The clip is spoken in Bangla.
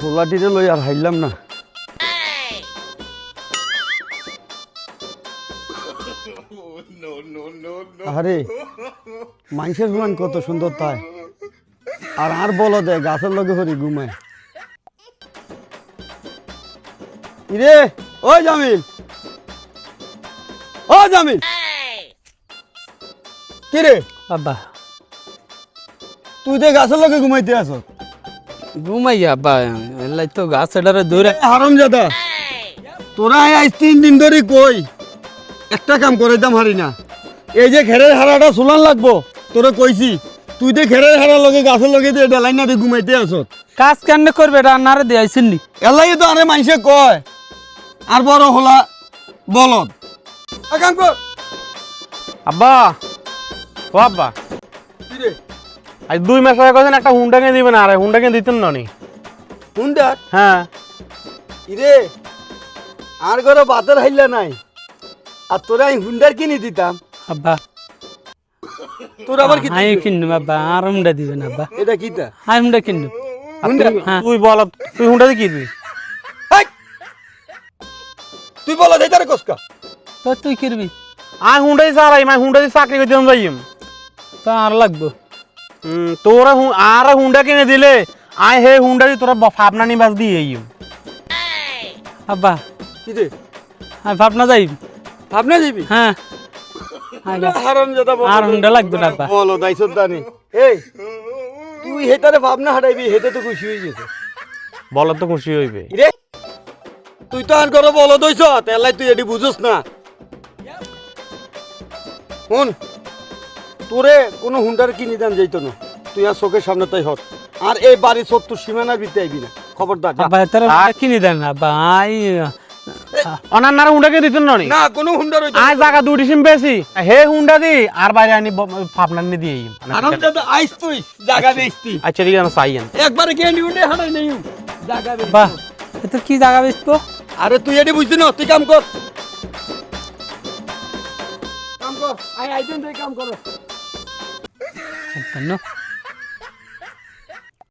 হোলাটিরে লই আর হাইলাম না। আরে মানুষের হুমান কত সুন্দর তাই, আর বলো দে গাছের লগে হরি ঘুমায়। ইরে ও জামিল, ও জামিল, কি রে আব্বা তুই তো গাছের লগে ঘুমাইতে আস? ঘুমাই আব্বা, এলাই তো গাছ এটারে দৌড়ে। হারামজাদা, তোরা আজ 3 দিন ধরে কই একটা কাম করাইতাম হারি না। এই যে ঘেরের হারাটা চুলান লাগবো তোরা কইছি, তুই তো ঘেরের হারা লগে গাছের লগে দিয়ে ডেলাই না দিয়ে ঘুমাইতে আস। কাজ কেন করবে এটা আনারে দিয়েছেন নি? এলাই তো আরে মানুষে কয় আর বড় হলা বলদ। কাম কর আব্বা। ও আব্বা, কি রে আজ 2 মাস আগে কইছেন একটা হুন্ডা কিনে দিবেন, আর হুন্ডা কিনে দিতেন না নি? হুন্ডা? হ্যাঁ। ইরে আর ঘরে বাতের হাইলা নাই, আর তোরা আমি হুন্ডার কিনে দিতাম। আব্বা তোর আবার কি আমি কিনুম আব্বা, আর হুন্ডা দিবেন আব্বা। এটা কিটা আমি হুন্ডা কিনুম। হ্যাঁ তুই বল, তুই হুন্ডা দিয়ে কি দিবি? তুই বলো দেই কসকা। তো তুই কিরবি? আই হুন্ডা দিয়ে চালাই, মাই হুন্ডা দিয়ে চাকরি করতে যাইম। তো আর লাগবো। তোরা আর হুন্ডা কিনে দিলে আই হে হুন্ডা দিয়ে তোরা ভাবনা নিবাস দিয়ে আইম। আব্বা কি রে আমি ভাবনা যাই। ভাবনা যাবি? হ্যাঁ হারামজাদা আর হুন্ডা লাগবে না আব্বা। বলো দাইছত দানি। এই তুই হেতারে ভাবনা হারাইবি, হেতে তো খুশি হয়ে গেছে। বল তো খুশি হইবে। রে তুই তো আর করে বলো দইছ তেলাই, তুই এটি বুঝোস না। শুন, তোরে কোনো হুন্ডার কিনে দাম যাইত না, তুই আর চোখের সামনে তাই হত। আর এই বাড়ি 70 সীমানার ভিতরে আইবি না, খবরদার। যা। আব্বা তার কিনে দেন আব্বা। আই অনার হুন্ডা কিনে দিতেন না নি? না কোনো হুন্ডার হইতো আই জায়গা 2 ডিসিম বেশি হে হুন্ডা দি আর বাইরে আনি ভাবনা নিয়ে দিয়ে আইম। হারামজাদা আইস তুই জায়গা বেচতি। আচ্ছা ঠিক আছে, চাইয়েন একবারে ক্যান্ডি হুন্ডে হারাই নাই জায়গা আব্বা বেচতি। তোর কি জায়গা বেচবো? আরে তুই এটি বুঝতি না, তুই কাম কর, কাম কর। আই আইতেন তুই কাম কর। না